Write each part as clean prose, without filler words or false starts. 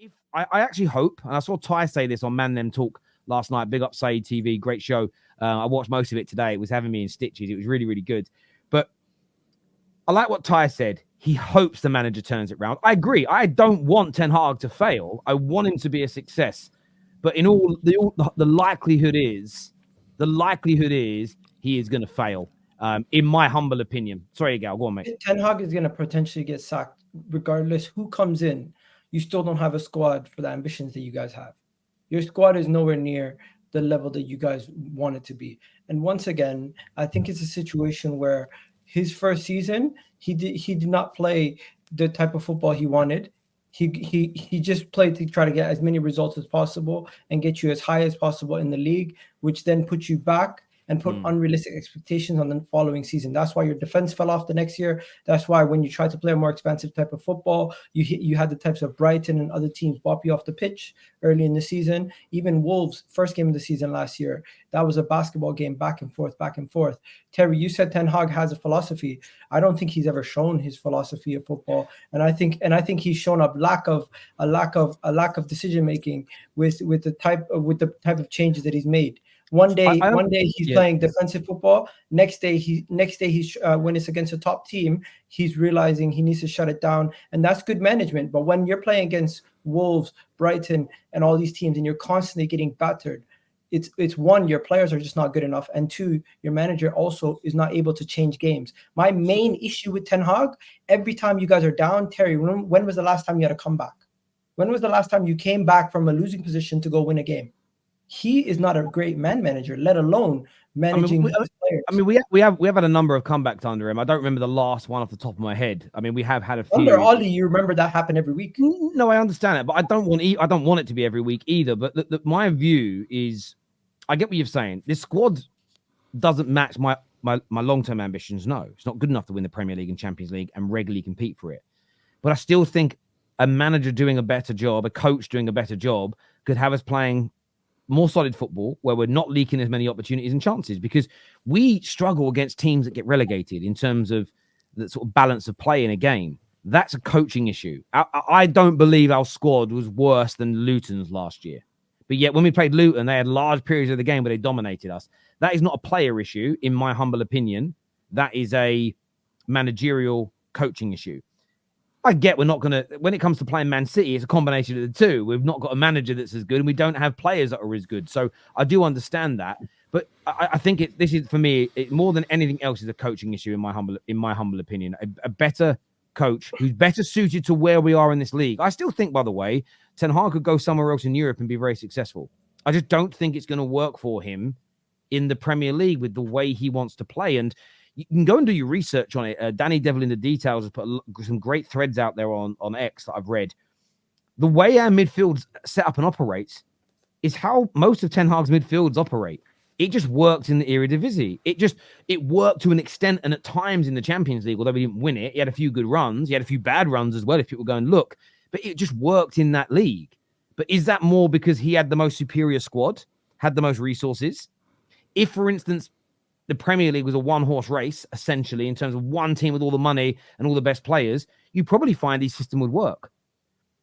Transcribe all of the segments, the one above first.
if I actually hope, and I saw Ty say this on Man Them Talk last night. Big up Saeed TV, great show. I watched most of it today. It was having me in stitches. It was really, really good. But I like what Ty said. He hopes the manager turns it around. I agree. I don't want Ten Hag to fail. I want him to be a success. But in all the likelihood is he is going to fail. In my humble opinion. Sorry, Gal, go on, mate. Ten Hag is going to potentially get sacked regardless who comes in. You still don't have a squad for the ambitions that you guys have. Your squad is nowhere near the level that you guys want it to be. And once again, I think it's a situation where his first season, he did not play the type of football he wanted. He just played to try to get as many results as possible and get you as high as possible in the league, which then puts you back and put unrealistic expectations on the following season. That's why your defense fell off the next year. That's why when you try to play a more expansive type of football, you had the types of Brighton and other teams bop you off the pitch early in the season. Even Wolves, first game of the season last year, that was a basketball game back and forth, back and forth. Terry, you said Ten Hag has a philosophy. I don't think he's ever shown his philosophy of football, and I think he's shown a lack of decision making with the type of changes that he's made. One day he's playing defensive football. Next day he's when it's against a top team, he's realizing he needs to shut it down, and that's good management. But when you're playing against Wolves, Brighton, and all these teams, and you're constantly getting battered, it's one, your players are just not good enough, and two, your manager also is not able to change games. My main issue with Ten Hag, every time you guys are down, Terry, when was the last time you had a comeback? When was the last time you came back from a losing position to go win a game? He is not a great manager, let alone managing his players. I mean, we have had a number of comebacks under him. I don't remember the last one off the top of my head. I mean, we have had a few. Under Ollie, you remember that happened every week. No, I understand it, but I don't want it to be every week either. But my view is, I get what you're saying. This squad doesn't match my long-term ambitions. No, it's not good enough to win the Premier League and Champions League and regularly compete for it. But I still think a manager doing a better job, a coach doing a better job, could have us playing more solid football where we're not leaking as many opportunities and chances, because we struggle against teams that get relegated in terms of the sort of balance of play in a game. That's a coaching issue. I don't believe our squad was worse than Luton's last year. But yet when we played Luton, they had large periods of the game where they dominated us. That is not a player issue, in my humble opinion. That is a managerial coaching issue. I get we're not going to, when it comes to playing Man City, it's a combination of the two. We've not got a manager that's as good, and we don't have players that are as good. So I do understand that. But I think this is, for me, more than anything else, is a coaching issue in my humble opinion. A better coach who's better suited to where we are in this league. I still think, by the way, Ten Hag could go somewhere else in Europe and be very successful. I just don't think it's going to work for him in the Premier League with the way he wants to play. And you can go and do your research on it. Danny Devil in the Details has put some great threads out there on X that I've read. The way our midfield set up and operates is how most of Ten Hag's midfields operate. It just worked in the Eredivisie. It worked to an extent, and at times in the Champions League, although we didn't win it, he had a few good runs. He had a few bad runs as well, if people go and look. But it just worked in that league. But is that more because he had the most superior squad, had the most resources? If, for instance, the Premier League was a one-horse race, essentially, in terms of one team with all the money and all the best players, you probably find his system would work.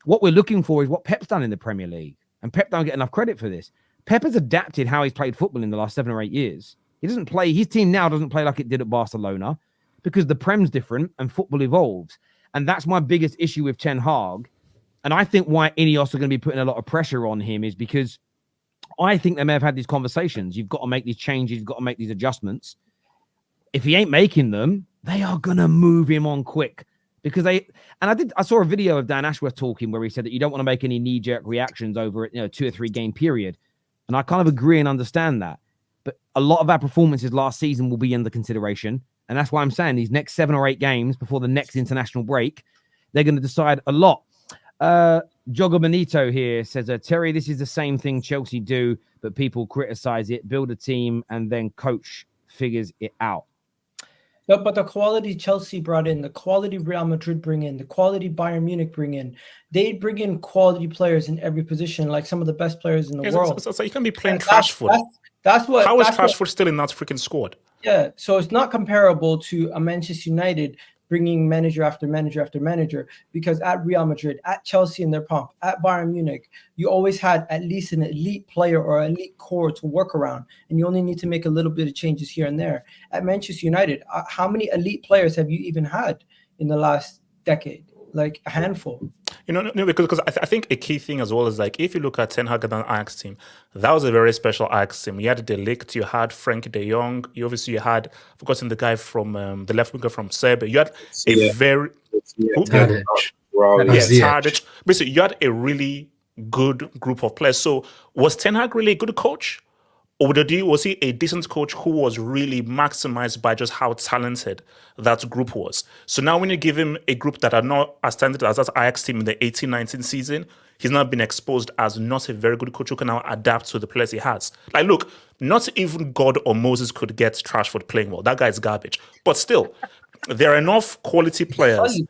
What we're looking for is what Pep's done in the Premier League. And Pep don't get enough credit for this. Pep has adapted how he's played football in the last 7 or 8 years. His team now doesn't play like it did at Barcelona, because the Prem's different and football evolves. And that's my biggest issue with Ten Hag. And I think why Ineos are going to be putting a lot of pressure on him is because I think they may have had these conversations. You've got to make these changes. You've got to make these adjustments. If he ain't making them, they are going to move him on quick. Because I saw a video of Dan Ashworth talking where he said that you don't want to make any knee-jerk reactions over a 2 or 3 game period. And I kind of agree and understand that. But a lot of our performances last season will be under consideration. And that's why I'm saying these next 7 or 8 games before the next international break, they're going to decide a lot. Jogo Benito here says, Terry, this is the same thing Chelsea do, but people criticize it. Build a team and then coach figures it out. No, but the quality Chelsea brought in, the quality Real Madrid bring in, the quality Bayern Munich bring in, they bring in quality players in every position, like some of the best players in the world. So you can be playing Rashford. How is Rashford still in that freaking squad? Yeah, so it's not comparable to a Manchester United bringing manager after manager after manager, because at Real Madrid, at Chelsea in their pomp, at Bayern Munich, you always had at least an elite player or elite core to work around, and you only need to make a little bit of changes here and there. At Manchester United, how many elite players have you even had in the last decade? Like a handful. No, because I think a key thing as well is like if you look at Ten Hag and Ajax team, that was a very special Ajax team. You had De Ligt, you had Frankie De Jong, you had forgotten the guy from the left winger from Serbia. You had a very Tadic. Basically, you had a really good group of players. So was Ten Hag really a good coach? Or was he a decent coach who was really maximized by just how talented that group was? So now when you give him a group that are not as talented as that Ajax team in the 18-19 season, he's now been exposed as not a very good coach who can now adapt to the players he has. Like, look, not even God or Moses could get Rashford playing well. That guy's garbage. But still, there are enough quality players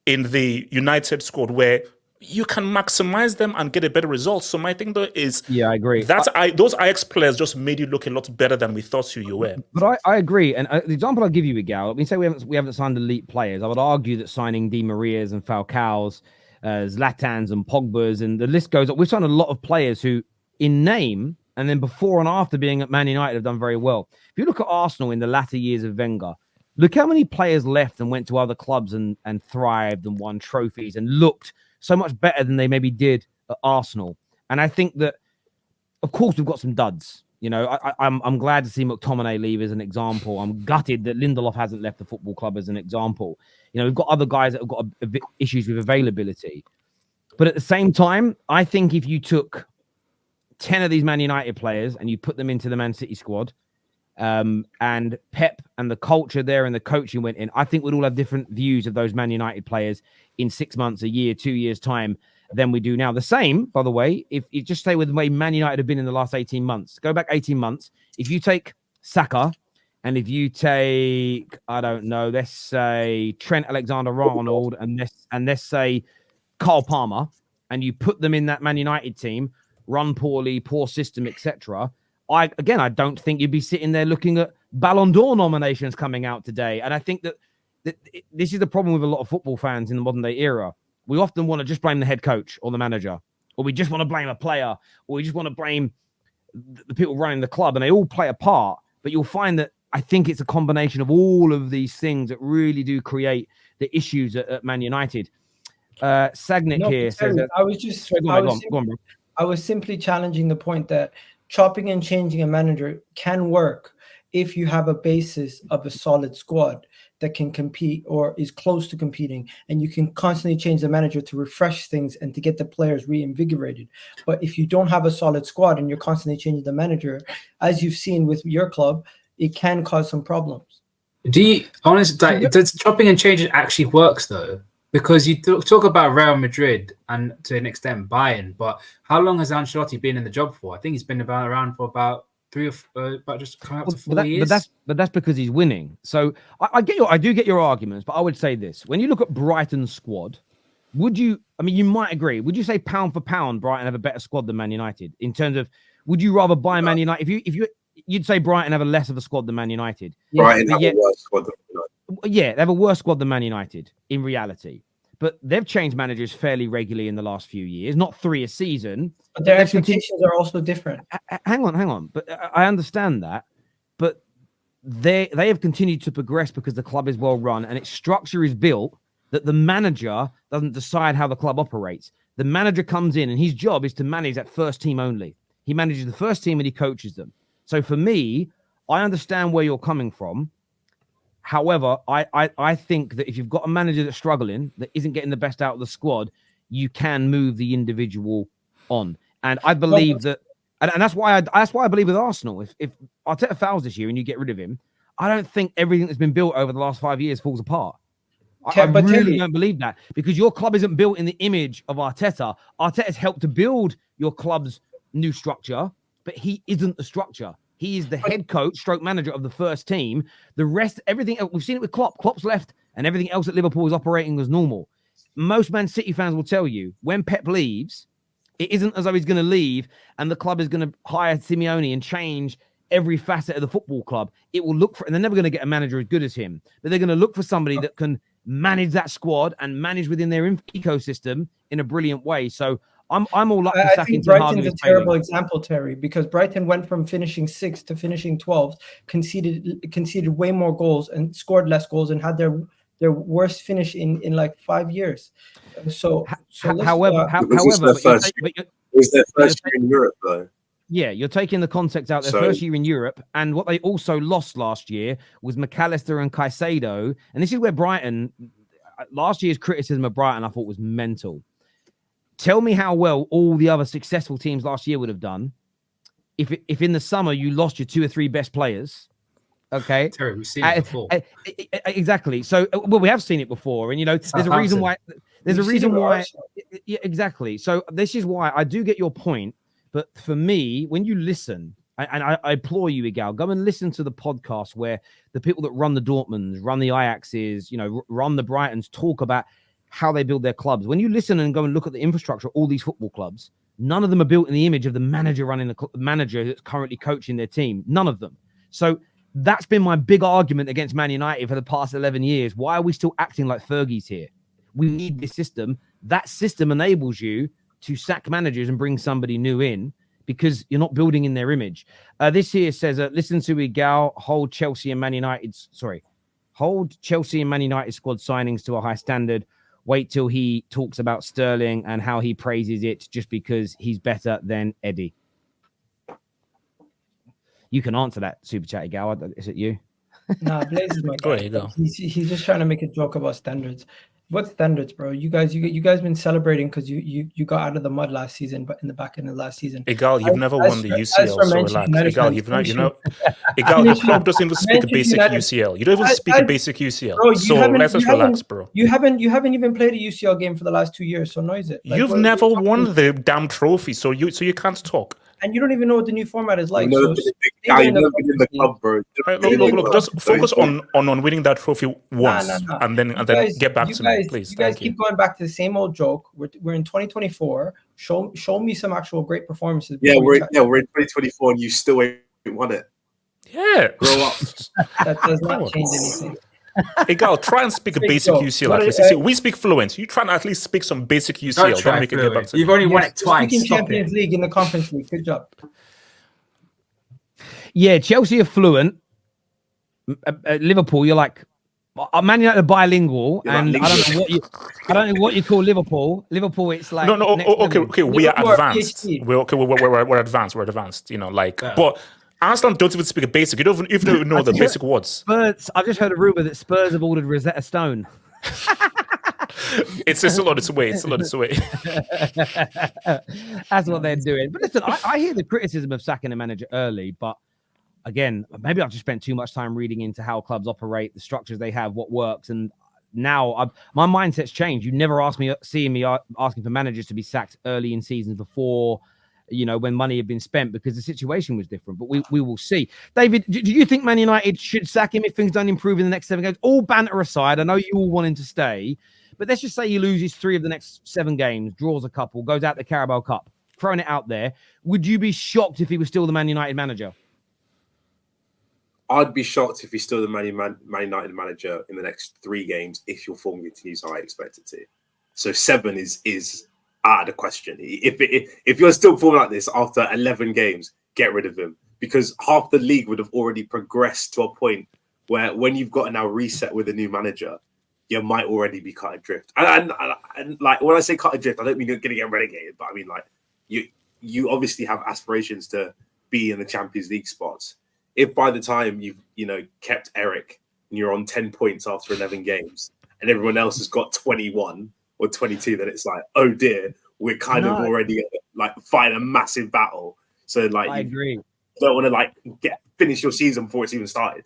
in the United squad where you can maximize them and get a better result. So my thing though is, I agree. Those Ajax players just made you look a lot better than we thought you were. But I agree. And the example I'll give you, Miguel, we say we haven't signed elite players. I would argue that signing Di Marias and Falcao's, Zlatans and Pogba's, and the list goes up. We've signed a lot of players who, in name and then before and after being at Man United, have done very well. If you look at Arsenal in the latter years of Wenger, look how many players left and went to other clubs and thrived and won trophies and looked so much better than they maybe did at Arsenal. And I think that, of course, we've got some duds. I'm glad to see McTominay leave as an example. I'm gutted that Lindelof hasn't left the football club as an example. We've got other guys that have got issues with availability. But at the same time, I think if you took 10 of these Man United players and you put them into the Man City squad, and Pep and the culture there and the coaching went in, I think we'd all have different views of those Man United players in 6 months, a year, 2 years' time than we do now. The same, by the way, if you just stay with the way Man United have been in the last 18 months, go back 18 months. If you take Saka and if you take, I don't know, let's say Trent Alexander-Arnold and let's say Carl Palmer, and you put them in that Man United team, run poorly, poor system, etc., I don't think you'd be sitting there looking at Ballon d'Or nominations coming out today. And I think that this is the problem with a lot of football fans in the modern day era. We often want to just blame the head coach or the manager, or we just want to blame a player, or we just want to blame the people running the club, and they all play a part. But you'll find that I think it's a combination of all of these things that really do create the issues at Man United. Sagnick here says that, I was simply challenging the point that chopping and changing a manager can work if you have a basis of a solid squad that can compete or is close to competing, and you can constantly change the manager to refresh things and to get the players reinvigorated. But if you don't have a solid squad and you're constantly changing the manager, as you've seen with your club, it can cause some problems. Does chopping and changing actually works though? Because you talk about Real Madrid and to an extent Bayern, but how long has Ancelotti been in the job for? I think he's been around for about just coming up to 4 years. But that's because he's winning. So I do get your arguments, but I would say this: when you look at Brighton's squad, you might agree. Would you say pound for pound, Brighton have a better squad than Man United in terms of? Would you rather buy Man United you'd say Brighton have a less of a squad than Man United? Brighton have a worse squad than Man United. Yeah, they have a worse squad than Man United in reality. But they've changed managers fairly regularly in the last few years, not 3 a season. But their expectations are also different. Hang on. But I understand that. But they have continued to progress because the club is well run and its structure is built that the manager doesn't decide how the club operates. The manager comes in and his job is to manage that first team only. He manages the first team and he coaches them. So for me, I understand where you're coming from. However, I think that if you've got a manager that's struggling, that isn't getting the best out of the squad, you can move the individual on. And I believe that, and that's why I believe with Arsenal, if Arteta fouls this year and you get rid of him, I don't think everything that's been built over the last 5 years falls apart. I really don't believe that, because your club isn't built in the image of Arteta. Arteta's helped to build your club's new structure, but he isn't the structure. He is the head coach, stroke manager of the first team. The rest, everything, we've seen it with Klopp. Klopp's left and everything else at Liverpool is operating as normal. Most Man City fans will tell you when Pep leaves, it isn't as though he's going to leave and the club is going to hire Simeone and change every facet of the football club. It will look for, and they're never going to get a manager as good as him, but they're going to look for somebody that can manage that squad and manage within their ecosystem in a brilliant way. So I'm all up for I sacking think Ten Hag. Brighton's a terrible example, Terry, because Brighton went from finishing 6th to finishing 12th, conceded way more goals and scored less goals and had their worst finish in like 5 years. However, it was their first year in Europe, though. Yeah, you're taking the context out. Their first year in Europe, and what they also lost last year was McAllister and Caicedo. And this is where Brighton, last year's criticism of Brighton, I thought was mental. Tell me how well all the other successful teams last year would have done if in the summer you lost your 2 or 3 best players. Okay, Terry, we've seen it before. Exactly. So, well, we have seen it before, and there's a reason why. There's a reason why. Yeah, exactly. So this is why I do get your point. But for me, when you listen, and I implore you, Igal, go and listen to the podcast where the people that run the Dortmunds, run the Ajaxes, run the Brightons, talk about how they build their clubs. When you listen and go and look at the infrastructure of all these football clubs, none of them are built in the image of the manager running the manager that's currently coaching their team. None of them. So that's been my big argument against Man United for the past 11 years. Why are we still acting like Fergie's here? We need this system. That system enables you to sack managers and bring somebody new in because you're not building in their image. This here says, listen to Igal, hold Chelsea and Man United squad signings to a high standard. Wait till he talks about Sterling and how he praises it just because he's better than Eddie. You can answer that, Super Chat, Igal. Is it you? Nah, Blaze is my guy. He's just trying to make a joke about standards. What standards, bro? You guys been celebrating because you got out of the mud last season, but in the back end of last season. Igal, you've never won the UCL, so relax. Igal, Igal, your club doesn't even speak a basic UCL. You don't even speak a basic UCL. Bro, so let's just relax, bro. You haven't even played a UCL game for the last 2 years, so noise it. You've never won the damn trophy, so you can't talk. And you don't even know what the new format is like. You've never been in the club, bro. Look, just focus on winning that trophy once, and then get back to me, please. You guys keep going back to the same old joke. We're in 2024. Show me some actual great performances. Yeah, we're in 2024, and you still ain't won it. Yeah, grow up. That does not change anything. Igal, try and speak a basic UCL at least. See, we speak fluent. You try and at least speak some basic UCL. Then we can get back to You've only won it twice. Speaking Champions League in the Conference League. Good job. Yeah, Chelsea are fluent. Liverpool, you're like Man United are bilingual, and I don't know what you call Liverpool. Liverpool, it's like okay. We are advanced. We're advanced. We're advanced. But Arsenal don't even speak a basic. You don't even know the basic words. Spurs. I've just heard a rumor that Spurs have ordered Rosetta Stone. It's a lot of way. It's a lot of way. That's what they're doing. But listen, I hear the criticism of sacking a manager early, but again, maybe I've just spent too much time reading into how clubs operate, the structures they have, what works, and now my mindset's changed. You never seeing me asking for managers to be sacked early in seasons before. When money had been spent because the situation was different. But we will see. David, do you think Man United should sack him if things don't improve in the next 7 games? All banter aside, I know you all want him to stay, but let's just say he loses 3 of the next 7 games, draws a couple, goes out the Carabao Cup, throwing it out there. Would you be shocked if he was still the Man United manager? I'd be shocked if he's still the Man United manager in the next 3 games if your form continues how I expect it to. So 7 is out of the question. If you're still performing like this after 11 games, get rid of him, because half the league would have already progressed to a point where when you've got to now reset with a new manager, you might already be cut adrift. And like when I say cut adrift, I don't mean you're going to get relegated, but I mean like you obviously have aspirations to be in the Champions League spots. If by the time you've kept Eric and you're on 10 points after 11 games and everyone else has got 21 or 22, then it's like, oh dear, we're kind of already like fighting a massive battle. So like, I agree. You don't want to like finish your season before it's even started.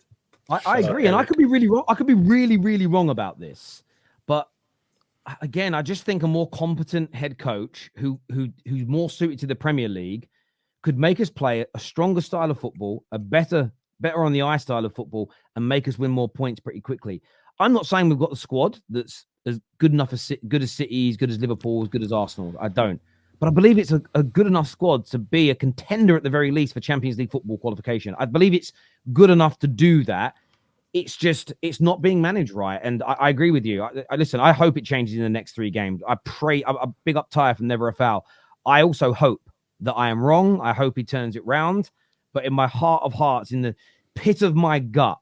I agree, and I could be really wrong. I could be really, really wrong about this, but again, I just think a more competent head coach who's more suited to the Premier League could make us play a stronger style of football, a better on the eye style of football, and make us win more points pretty quickly. I'm not saying we've got the squad that's as good enough as good as City, as good as Liverpool, as good as Arsenal. I don't. But I believe it's a good enough squad to be a contender at the very least for Champions League football qualification. I believe it's good enough to do that. it's not being managed right. And I agree with you. Listen, I hope it changes in the next 3 games. I pray. I big up Ty from Never a Foul. I also hope that I am wrong. I hope he turns it round. But in my heart of hearts, in the pit of my gut,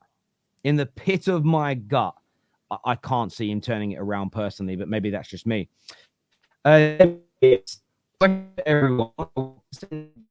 I can't see him turning it around personally. But maybe that's just me. Everyone.